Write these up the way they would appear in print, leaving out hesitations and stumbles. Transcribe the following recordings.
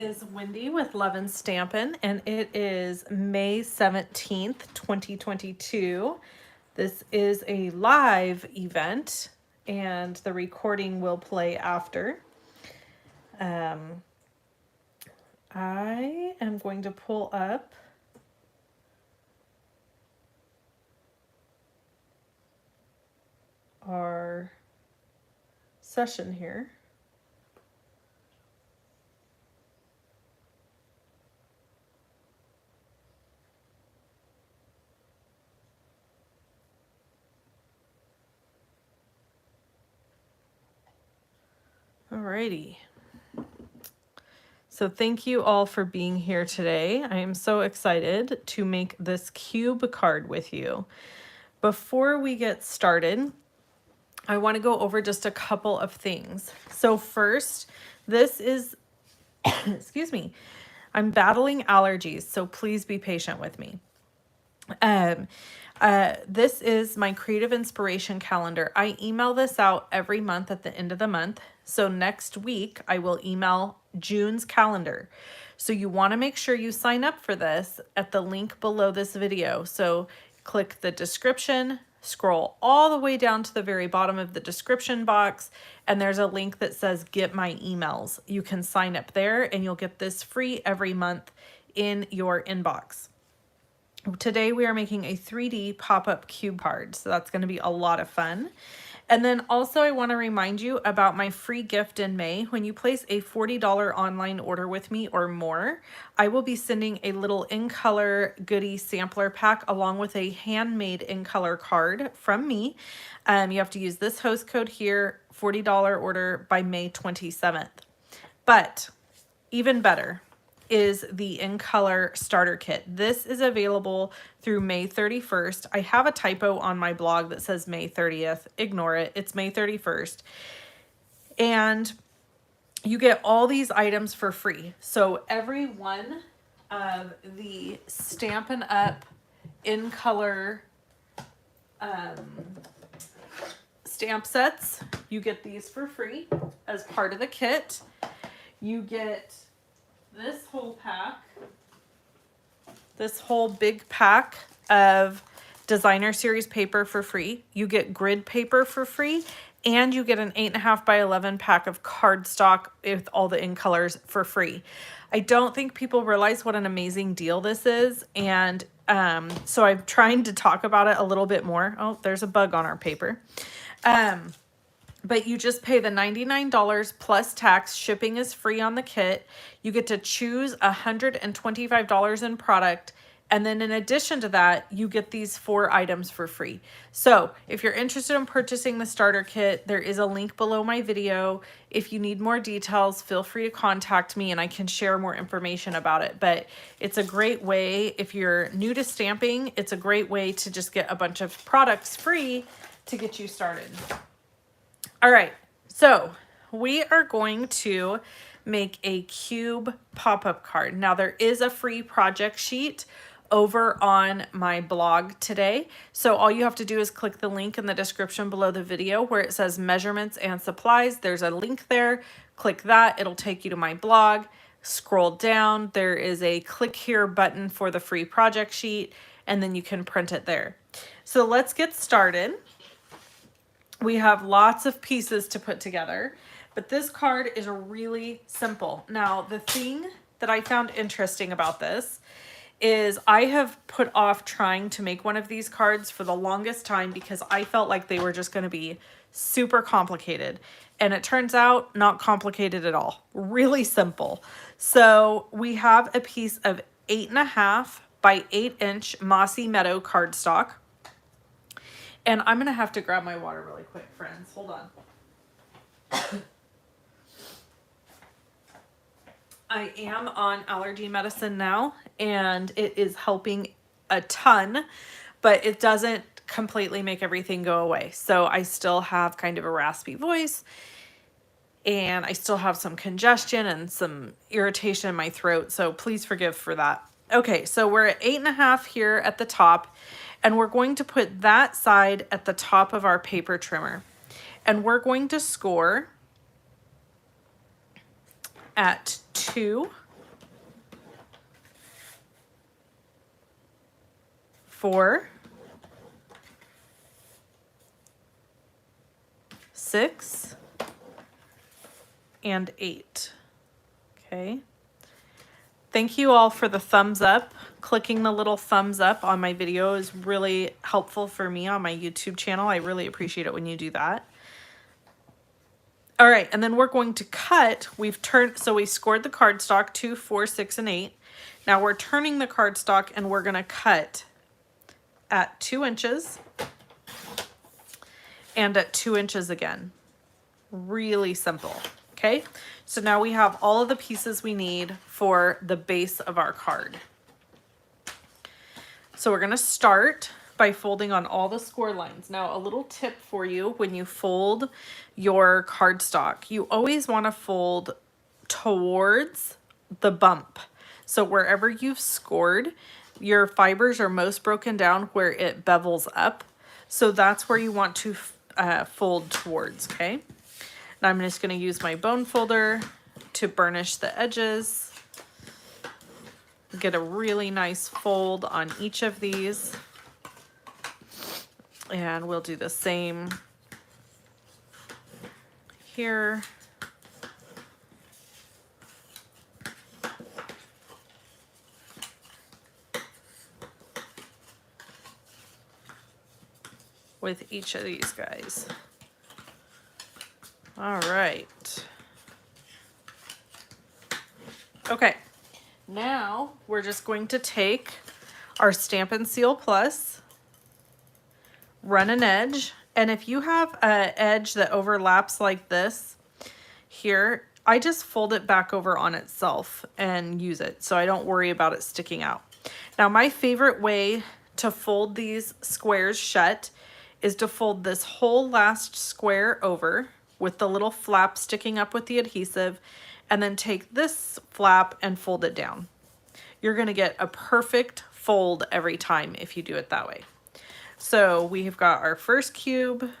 Is Wendy with Love and Stampin', and it is May 17th, 2022. This is a live event, and the recording will play after. I am going to pull up our session here. Alrighty. So thank you all for being here today. I am so excited to make this cube card with you. Before we get started, I want to go over just a couple of things. So first, this is, excuse me, I'm battling allergies, so please be patient with me. This is my creative inspiration calendar. I email this out every month at the end of the month. So next week I will email June's calendar. So you want to make sure you sign up for this at the link below this video. So click the description, scroll all the way down to the very bottom of the description box, and there's a link that says get my emails. You can sign up there and you'll get this free every month in your inbox. Today we are making a 3D pop-up cube card, so that's going to be a lot of fun. And then also I want to remind you about my free gift in May. When you place a $40 online order with me or more, I will be sending a little in color goodie sampler pack along with a handmade in color card from me. You have to use this host code here, $40 order by May 27th. But even better is the in color starter kit. This is available through May 31st. I have a typo on my blog that says May 30th. Ignore it. It's May 31st. And you get all these items for free. So every one of the Stampin' Up! In color stamp sets, you get these for free as part of the kit. You get this whole pack, this whole big pack of designer series paper for free. You get grid paper for free, and you get an 8.5 by 11 pack of cardstock with all the in colors for free. I don't think people realize what an amazing deal this is, and so I'm trying to talk about it a little bit more. Oh, there's a bug on our paper. But you just pay the $99 plus tax. Shipping is free on the kit. You get to choose $125 in product. And then in addition to that, you get these 4 items for free. So if you're interested in purchasing the starter kit, there is a link below my video. If you need more details, feel free to contact me and I can share more information about it. But it's a great way, if you're new to stamping, it's a great way to just get a bunch of products free to get you started. All right, so we are going to make a cube pop-up card. Now there is a free project sheet over on my blog today. So all you have to do is click the link in the description below the video where it says measurements and supplies. There's a link there. Click that, it'll take you to my blog. Scroll down, there is a click here button for the free project sheet, and then you can print it there. So let's get started. We have lots of pieces to put together, but this card is really simple. Now, the thing that I found interesting about this is I have put off trying to make one of these cards for the longest time because I felt like they were just going to be super complicated. And it turns out not complicated at all. Really simple. So we have a piece of 8.5 by 8-inch Mossy Meadow cardstock. And I'm going to have to grab my water really quick, friends. Hold on. I am on allergy medicine now, and it is helping a ton, but it doesn't completely make everything go away. So I still have kind of a raspy voice, and I still have some congestion and some irritation in my throat. So please forgive for that. Okay, so we're at 8.5 here at the top. And we're going to put that side at the top of our paper trimmer. And we're going to score at 2 4, 6, and 8. Okay. Thank you all for the thumbs up. Clicking the little thumbs up on my video is really helpful for me on my YouTube channel. I really appreciate it when you do that. All right, and then we're going to cut. We've turned, so we scored the cardstock 2, 4, 6, and 8. Now we're turning the cardstock and we're gonna cut at 2 inches and at 2 inches again. Really simple, okay? So now we have all of the pieces we need for the base of our card. So we're gonna start by folding on all the score lines. Now, a little tip for you when you fold your cardstock, you always wanna fold towards the bump. So wherever you've scored, your fibers are most broken down where it bevels up. So that's where you want to fold towards, okay? Now I'm just gonna use my bone folder to burnish the edges. Get a really nice fold on each of these. And we'll do the same here. With each of these guys. All right. Okay, now we're just going to take our Stampin' Seal Plus, run an edge, and if you have an edge that overlaps like this here, I just fold it back over on itself and use it so I don't worry about it sticking out. Now my favorite way to fold these squares shut is to fold this whole last square over with the little flap sticking up with the adhesive, and then take this flap and fold it down. You're gonna get a perfect fold every time if you do it that way. So we have got our first cube.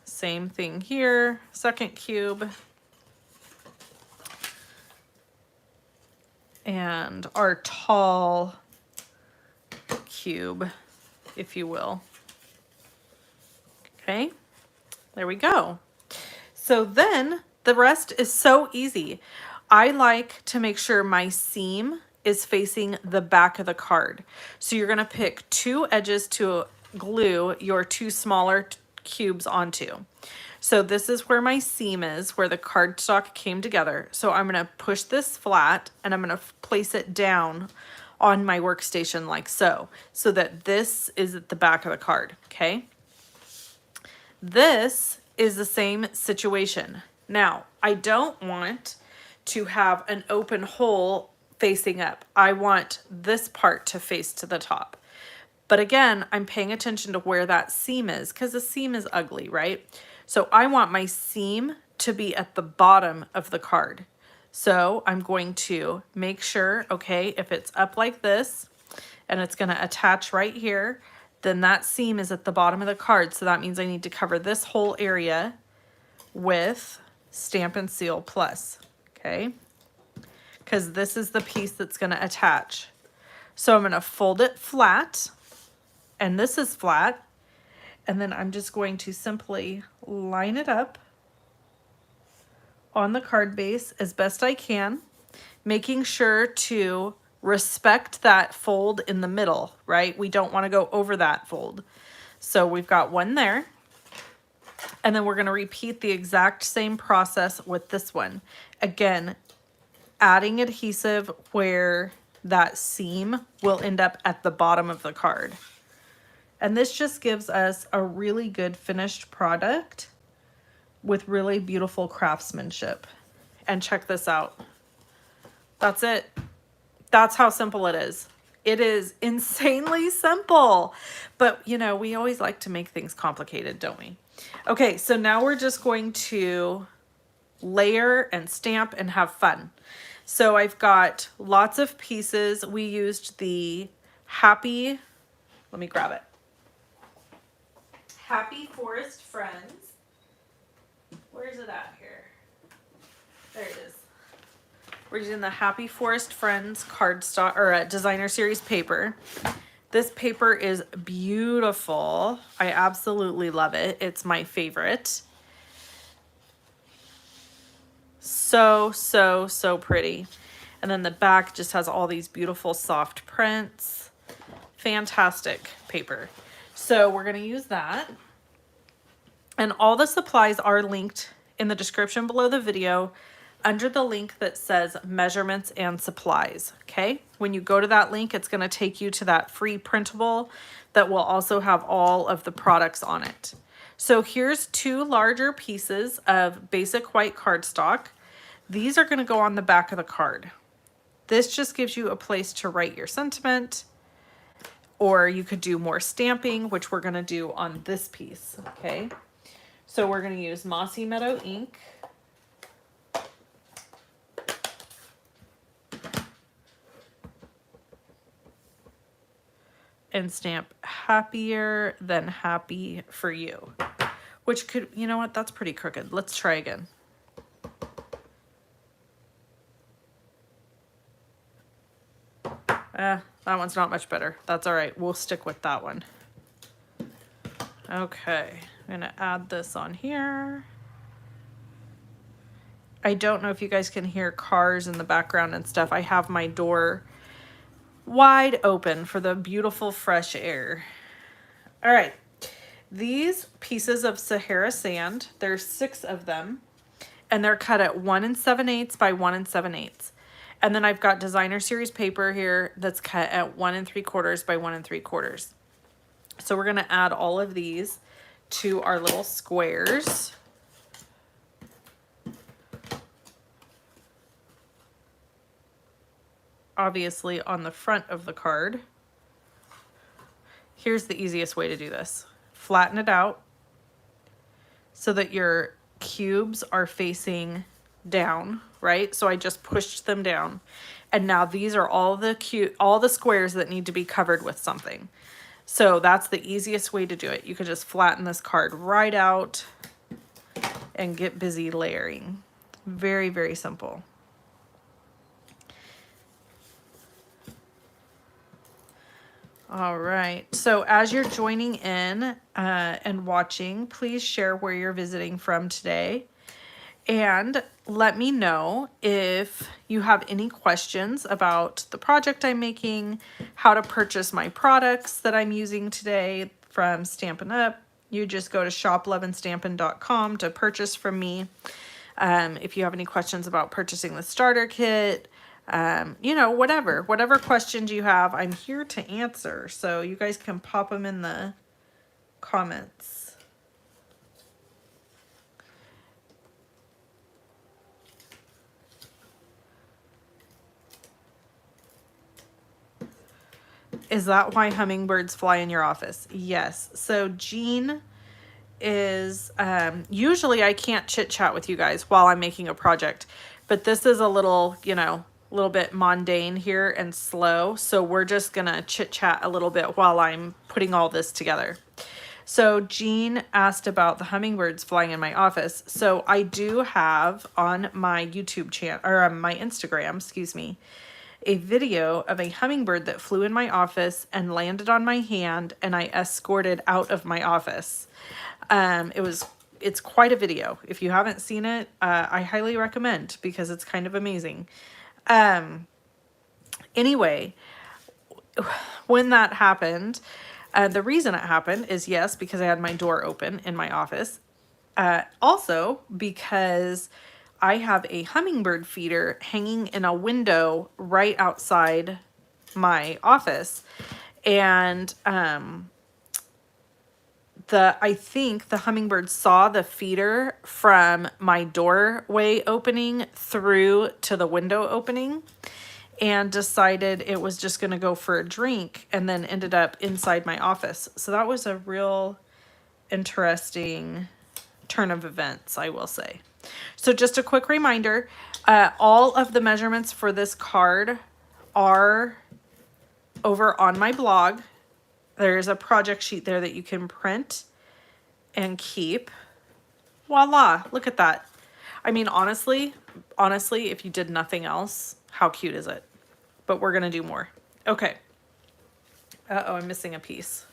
Same thing here, second cube. And our tall cube, if you will. Okay, there we go. So then the rest is so easy. I like to make sure my seam is facing the back of the card. So you're gonna pick 2 edges to glue your 2 smaller cubes onto. So this is where my seam is, where the cardstock came together. So I'm gonna push this flat and I'm gonna place it down on my workstation like so, so that this is at the back of the card, okay? This is the same situation. Now, I don't want to have an open hole facing up. I want this part to face to the top. But again, I'm paying attention to where that seam is because the seam is ugly, right? So I want my seam to be at the bottom of the card. So I'm going to make sure, okay, if it's up like this and it's gonna attach right here, then that seam is at the bottom of the card. So that means I need to cover this whole area with Stampin' Seal Plus, okay? Because this is the piece that's gonna attach. So I'm gonna fold it flat, and this is flat, and then I'm just going to simply line it up on the card base as best I can, making sure to respect that fold in the middle, right? We don't want to go over that fold. So we've got one there, and then we're going to repeat the exact same process with this one. Again, adding adhesive where that seam will end up at the bottom of the card. And this just gives us a really good finished product with really beautiful craftsmanship. And check this out. That's it. That's how simple it is. It is insanely simple. But, you know, we always like to make things complicated, don't we? Okay, so now we're just going to layer and stamp and have fun. So I've got lots of pieces. We used the Happy, let me grab it. Happy Forest Friends. Where's it at here? There it is. We're using the Happy Forest Friends cardstock or designer series paper. This paper is beautiful. I absolutely love it. It's my favorite. So, so, so pretty. And then the back just has all these beautiful soft prints. Fantastic paper. So we're going to use that. And all the supplies are linked in the description below the video under the link that says measurements and supplies. Okay. When you go to that link, it's going to take you to that free printable that will also have all of the products on it. So here's 2 larger pieces of basic white cardstock. These are going to go on the back of the card. This just gives you a place to write your sentiment, or you could do more stamping, which we're going to do on this piece. Okay. So we're going to use Mossy Meadow ink. And stamp happier than happy for you, which could, you know what, that's pretty crooked. Let's try again. That one's not much better. That's all right. We'll stick with that one. Okay, I'm gonna add this on here. I don't know if you guys can hear cars in the background and stuff. I have my door wide open for the beautiful fresh air. All right, these pieces of Sahara sand, there's 6 of them, and they're cut at 1 7/8 by 1 7/8. And then I've got designer series paper here that's cut at 1 3/4 by 1 3/4. So we're gonna add all of these to our little squares. Obviously on the front of the card. Here's the easiest way to do this. Flatten it out so that your cubes are facing down, right? So I just pushed them down. And now these are all the squares that need to be covered with something. So that's the easiest way to do it. You could just flatten this card right out and get busy layering. Very, very simple. All right, so as you're joining in and watching, please share where you're visiting from today. And let me know if you have any questions about the project I'm making, how to purchase my products that I'm using today from Stampin' Up. You just go to shoploveandstampin.com to purchase from me. If you have any questions about purchasing the starter kit, you know, whatever questions you have, I'm here to answer. So you guys can pop them in the comments. Is that why hummingbirds fly in your office? Yes. So Jean is, usually I can't chit chat with you guys while I'm making a project, but this is a little, you know, a little bit mundane here and slow. So we're just gonna chit chat a little bit while I'm putting all this together. So Jean asked about the hummingbirds flying in my office. So I do have on my YouTube channel, or on my Instagram, excuse me, a video of a hummingbird that flew in my office and landed on my hand, and I escorted out of my office. It's quite a video. If you haven't seen it, I highly recommend because it's kind of amazing. Anyway, when that happened, the reason it happened is, yes, because I had my door open in my office. Also because I have a hummingbird feeder hanging in a window right outside my office. And I think the hummingbird saw the feeder from my doorway opening through to the window opening and decided it was just going to go for a drink, and then ended up inside my office. So that was a real interesting turn of events, I will say. So just a quick reminder, all of the measurements for this card are over on my blog. There's a project sheet there that you can print and keep. Voila, look at that. I mean, honestly, if you did nothing else, how cute is it? But we're gonna do more. Okay. Uh-oh, I'm missing a piece.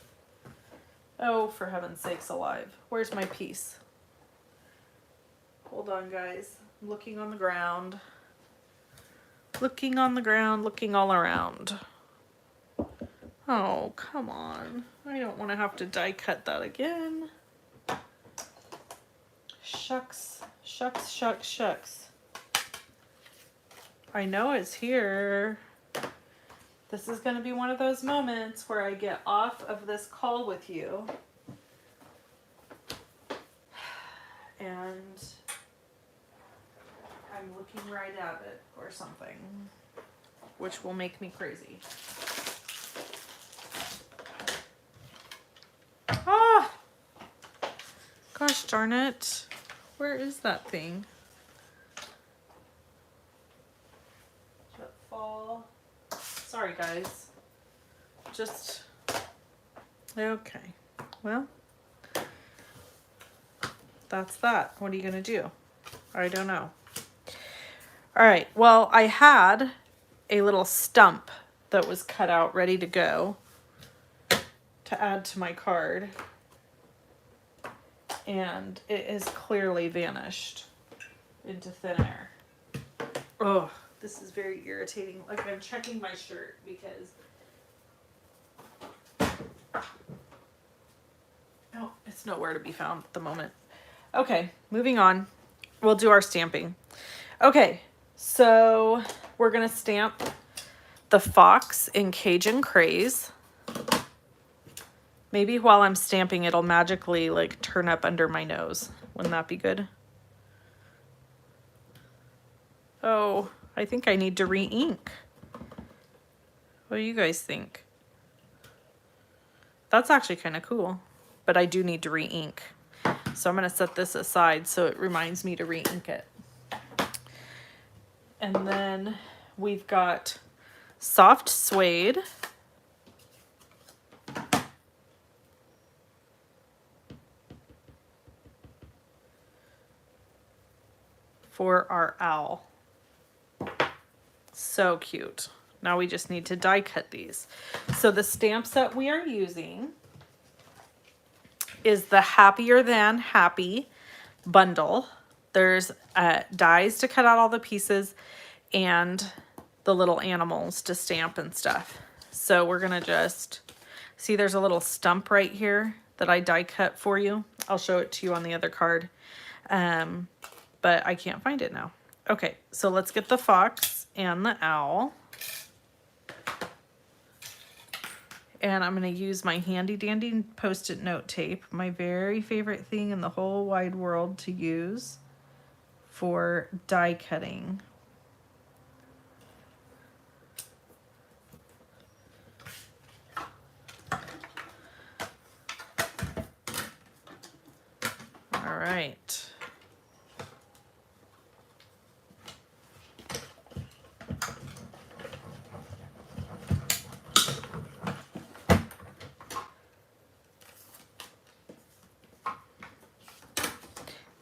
Oh, for heaven's sakes alive. Where's my piece? Hold on, guys. I'm looking on the ground. Looking on the ground, looking all around. Oh, come on. I don't want to have to die cut that again. Shucks, shucks, shucks, shucks. I know it's here. This is going to be one of those moments where I get off of this call with you and I'm looking right at it or something, which will make me crazy. Ah! Gosh darn it. Where is that thing? Should it fall? Sorry, guys. Just... Okay. Well, that's that. What are you going to do? I don't know. All right. Well, I had a little stump that was cut out ready to go to add to my card. And it is clearly vanished into thin air. Oh, this is very irritating. Like, I'm checking my shirt because... Oh, it's nowhere to be found at the moment. Okay, moving on. We'll do our stamping. Okay, so we're going to stamp the fox in Cajun Craze. Maybe while I'm stamping, it'll magically like turn up under my nose. Wouldn't that be good? Oh, I think I need to re-ink. What do you guys think? That's actually kind of cool, but I do need to re-ink. So I'm going to set this aside so it reminds me to re-ink it. And then we've got soft suede. For our owl. So cute. Now we just need to die cut these. So the stamps that we are using is the Happier Than Happy bundle. There's dies to cut out all the pieces and the little animals to stamp and stuff. So we're gonna just, see there's a little stump right here that I die cut for you. I'll show it to you on the other card. But I can't find it now. Okay, so let's get the fox and the owl. And I'm going to use my handy dandy Post-it note tape, my very favorite thing in the whole wide world to use for die cutting. All right.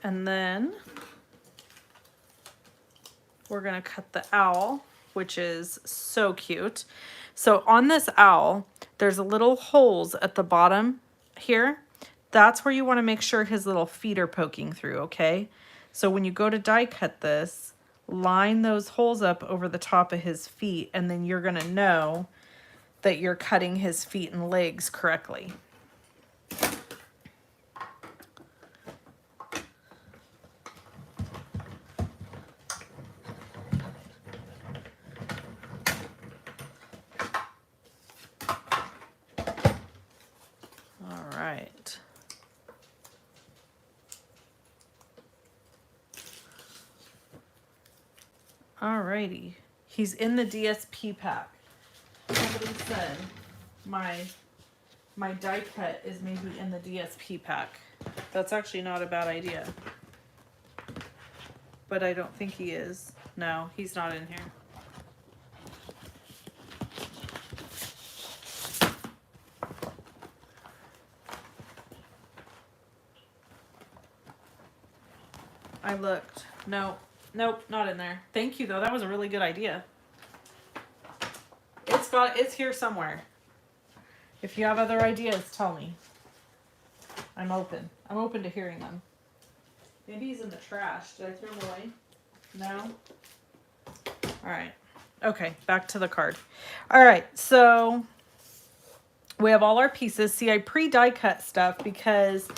And then we're going to cut the owl, which is so cute. So on this owl, there's little holes at the bottom here. That's where you want to make sure his little feet are poking through, okay? So when you go to die cut this, line those holes up over the top of his feet, and then you're going to know that you're cutting his feet and legs correctly. Alrighty, he's in the DSP pack. Somebody said my die cut is maybe in the DSP pack. That's actually not a bad idea. But I don't think he is. No, he's not in here. I looked. No, nope, not in there. Thank you though. That was a really good idea. It's here somewhere. If you have other ideas, tell me. I'm open. I'm open to hearing them. Maybe he's in the trash. Did I throw him away? No? All right. Okay, back to the card. All right, so we have all our pieces. See, I pre-die cut stuff because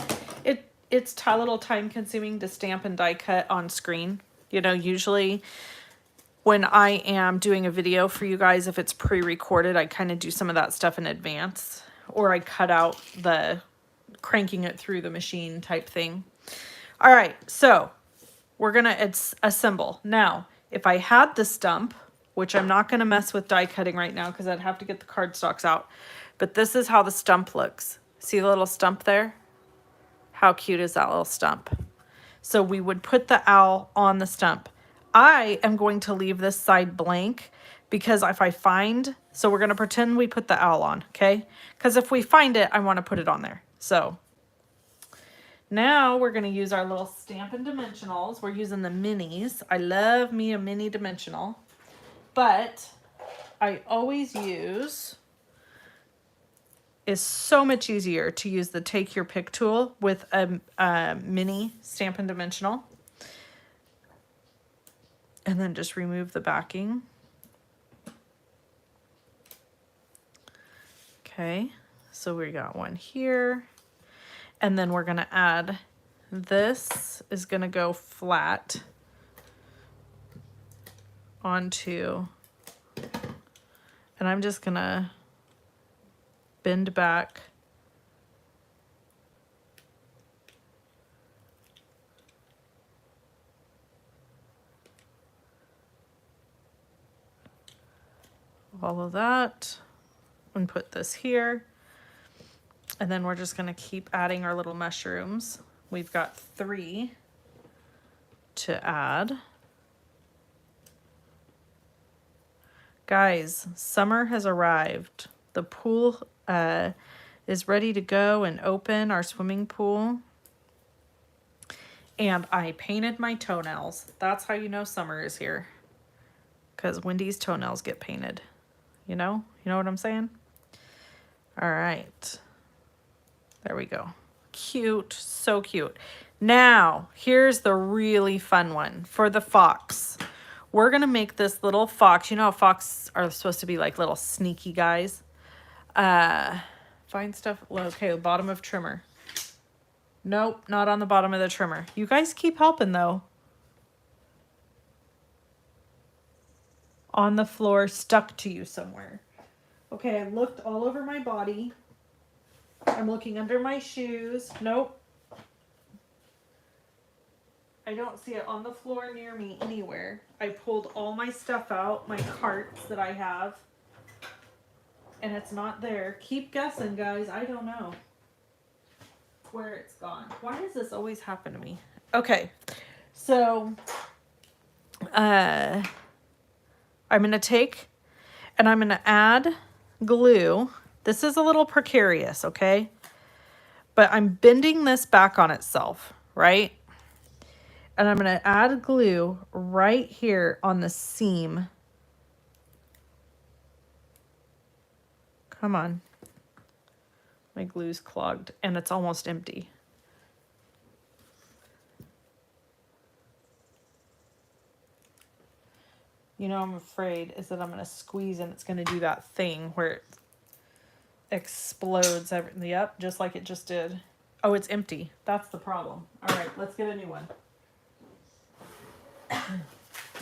it's a little time consuming to stamp and die cut on screen. You know, usually when I am doing a video for you guys, if it's pre-recorded, I kind of do some of that stuff in advance, or I cut out the cranking it through the machine type thing. All right, so we're gonna assemble. Now, if I had the stump, which I'm not gonna mess with die cutting right now because I'd have to get the cardstocks out, but this is how the stump looks. See the little stump there? How cute is that little stump? So we would put the owl on the stump. I am going to leave this side blank because if I find, so we're gonna pretend we put the owl on, okay? Because if we find it, I wanna put it on there. So now we're gonna use our little Stampin' Dimensionals. We're using the minis. I love me a mini dimensional, but I always use, is so much easier to use the take your pick tool with a mini Stampin' Dimensional. And then just remove the backing. Okay, so we got one here. And then we're gonna add, this is gonna go flat onto, and I'm just gonna bend back all of that and put this here. And then we're just gonna keep adding our little mushrooms. We've got 3 to add. Guys, summer has arrived. The pool is ready to go and open, our swimming pool. And I painted my toenails. That's how you know summer is here. Because Wendy's toenails get painted. You know what I'm saying? All right. There we go. Cute, so cute. Now, here's the really fun one for the fox. We're gonna make this little fox. You know how fox are supposed to be like little sneaky guys? Find stuff, well, okay, bottom of trimmer. Nope, not on the bottom of the trimmer. You guys keep helping though. On the floor, stuck to you somewhere. Okay, I looked all over my body. I'm looking under my shoes. Nope. I don't see it on the floor near me anywhere. I pulled all my stuff out, my carts that I have, and it's not there. Keep guessing, guys. I don't know where it's gone. Why does this always happen to me? Okay, so I'm going to take and I'm going to add glue. This is a little precarious, okay? But I'm bending this back on itself, right? And I'm going to add glue right here on the seam. Come on. My glue's clogged and it's almost empty. You know, I'm afraid is that I'm going to squeeze and it's going to do that thing where it explodes everything. Yep, just like it just did. Oh, it's empty. That's the problem. All right, let's get a new one.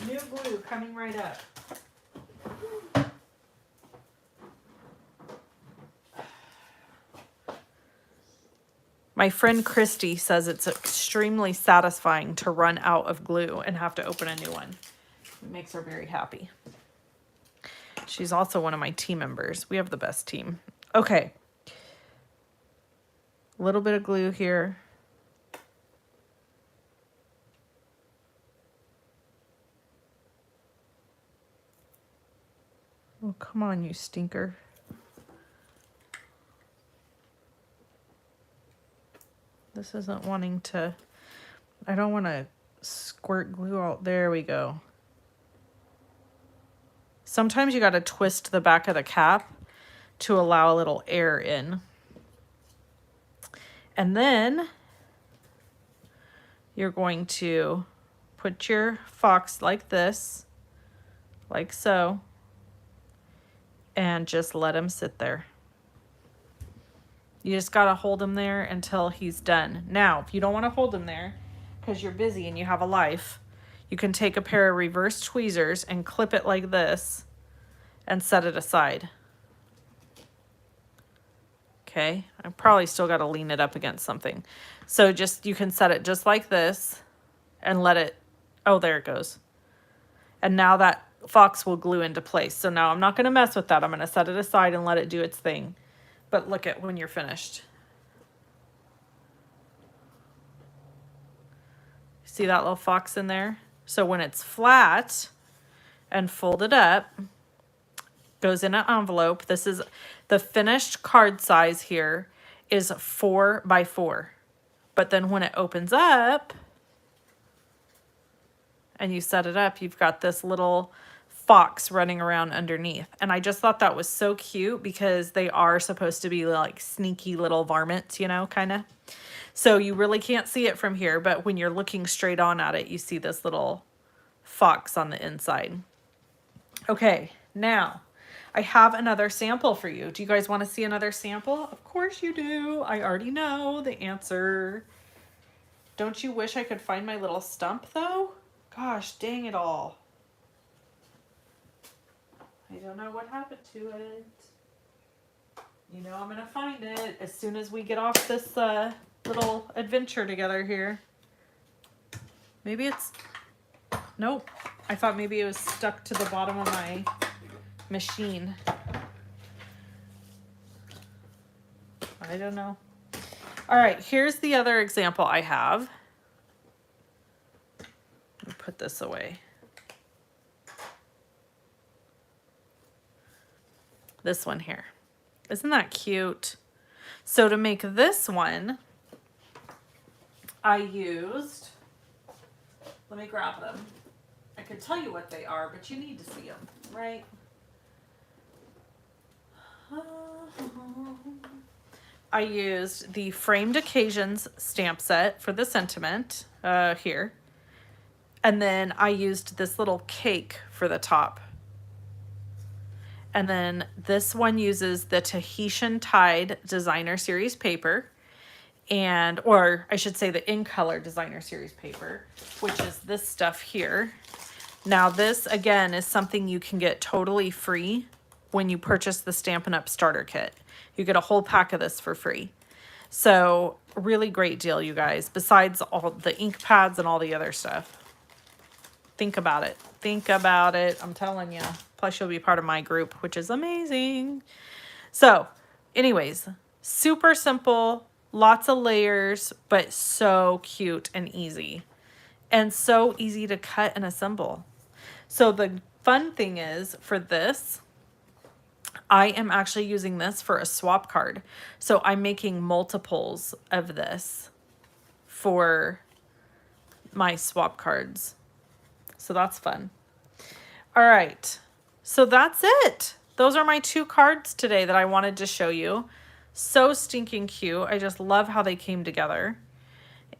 New glue coming right up. My friend Christy says it's extremely satisfying to run out of glue and have to open a new one. It makes her very happy. She's also one of my team members. We have the best team. Okay. A little bit of glue here. Oh, come on, you stinker. This isn't wanting to, I don't want to squirt glue out. There we go. Sometimes you got to twist the back of the cap to allow a little air in. And then you're going to put your fox like this, like so, and just let him sit there. You just got to hold him there until he's done. Now, if you don't want to hold him there because you're busy and you have a life, you can take a pair of reverse tweezers and clip it like this and set it aside. Okay, I probably still got to lean it up against something. So just, you can set it just like this and let it, oh, there it goes. And now that fox will glue into place. So now I'm not going to mess with that. I'm going to set it aside and let it do its thing. But look at when you're finished. See that little fox in there? So when it's flat and folded up, goes in an envelope. This is the finished card size here is 4 by 4. But then when it opens up and you set it up, you've got this little fox running around underneath. And I just thought that was so cute because they are supposed to be like sneaky little varmints, you know, kind of. So you really can't see it from here, but when you're looking straight on at it, you see this little fox on the inside. Okay, now I have another sample for you. Do you guys want to see another sample? Of course you do. I already know the answer. Don't you wish I could find my little stump though? Gosh, dang it all. I don't know what happened to it. You know I'm going to find it as soon as we get off this little adventure together here. Maybe it's... Nope. I thought maybe it was stuck to the bottom of my machine. I don't know. All right, here's the other example I have. Let me put this away. This one here. Isn't that cute? So to make this one, I used, let me grab them. I could tell you what they are, but you need to see them, right? I used the Framed Occasions stamp set for the sentiment here. And then I used this little cake for the top. And then this one uses the Tahitian Tide Designer Series paper, and, or I should say the In Color Designer Series paper, which is this stuff here. Now this, again, is something you can get totally free when you purchase the Stampin' Up! Starter Kit. You get a whole pack of this for free. So, really great deal, you guys, besides all the ink pads and all the other stuff. Think about it. Think about it. I'm telling you. Plus, you'll be part of my group, which is amazing. So, anyways, super simple, lots of layers, but so cute and easy. And so easy to cut and assemble. So, the fun thing is, for this, I am actually using this for a swap card. So, I'm making multiples of this for my swap cards. So, that's fun. All right. So that's it. Those are my 2 cards today that I wanted to show you. So stinking cute. I just love how they came together.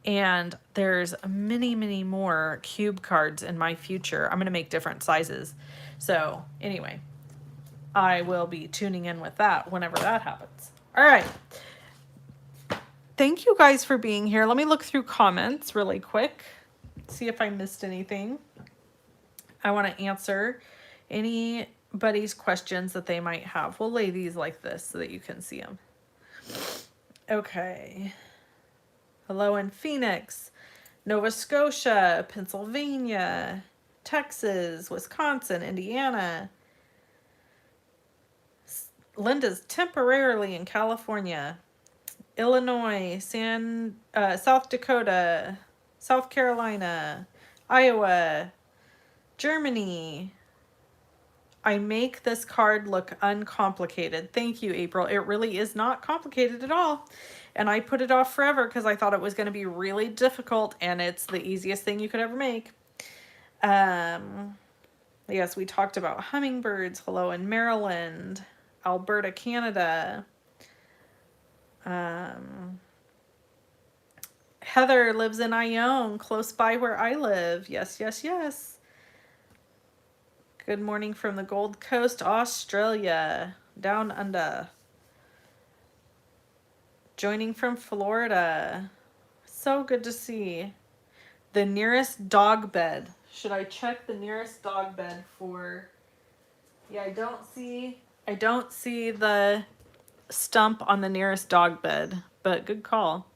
And there's many, many more cube cards in my future. I'm going to make different sizes. So anyway, I will be tuning in with that whenever that happens. All right. Thank you guys for being here. Let me look through comments really quick. See if I missed anything. I want to answer anybody's questions that they might have. We'll lay these like this so that you can see them. Okay. Hello in Phoenix, Nova Scotia, Pennsylvania, Texas, Wisconsin, Indiana. Linda's temporarily in California, Illinois, South Dakota, South Carolina, Iowa, Germany. I make this card look uncomplicated. Thank you, April. It really is not complicated at all. And I put it off forever because I thought it was going to be really difficult, and it's the easiest thing you could ever make. Yes, we talked about hummingbirds. Hello in Maryland, Alberta, Canada. Heather lives in Ione, close by where I live. Yes, yes, yes. Good morning from the Gold Coast, Australia, down under. Joining from Florida. So good to see. The nearest dog bed. Should I check the nearest dog bed for... Yeah, I don't see the stump on the nearest dog bed, but good call.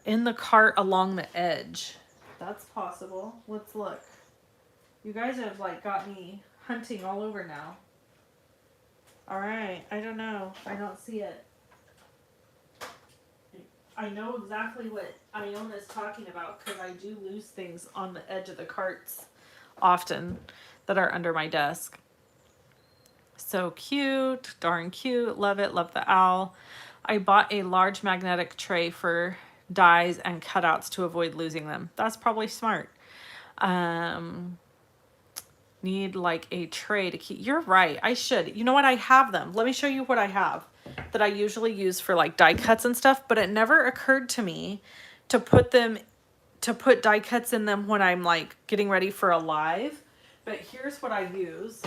In the cart along the edge. That's possible. Let's look. You guys have like got me hunting all over now. All right, I don't know. I don't see it. I know exactly what Iona's talking about because I do lose things on the edge of the carts often that are under my desk. So cute, darn cute, love it, love the owl. I bought a large magnetic tray for dies and cutouts to avoid losing them. That's probably smart. Need like a tray to keep. You're right, I should. You know what, I have them. Let me show you what I have that I usually use for like die cuts and stuff, but it never occurred to me to put die cuts in them when I'm like getting ready for a live. But here's what I use.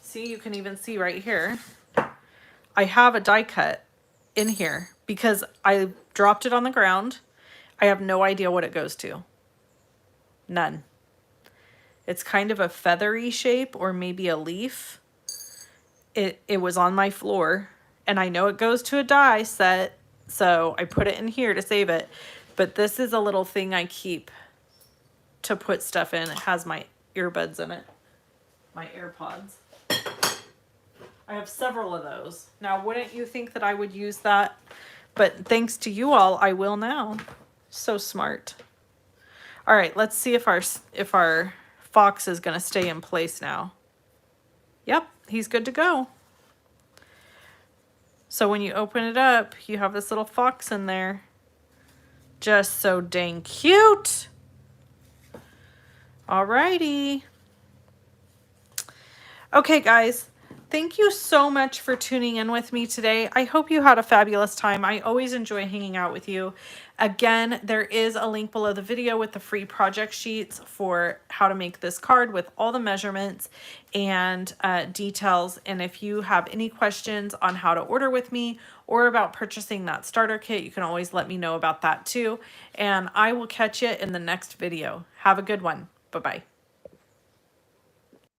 See, you can even see right here. I have a die cut in here because I dropped it on the ground. I have no idea what it goes to. None. It's kind of a feathery shape or maybe a leaf. It was on my floor and I know it goes to a die set, so I put it in here to save it. But this is a little thing I keep to put stuff in. It has my earbuds in it, my AirPods. I have several of those. Now, wouldn't you think that I would use that? But thanks to you all, I will now. So smart. All right, let's see if our fox is going to stay in place now. Yep, he's good to go. So when you open it up, you have this little fox in there. Just so dang cute. Alrighty. Okay, guys. Thank you so much for tuning in with me today. I hope you had a fabulous time. I always enjoy hanging out with you. Again, there is a link below the video with the free project sheets for how to make this card with all the measurements and details. And if you have any questions on how to order with me or about purchasing that starter kit, you can always let me know about that too. And I will catch you in the next video. Have a good one. Bye-bye.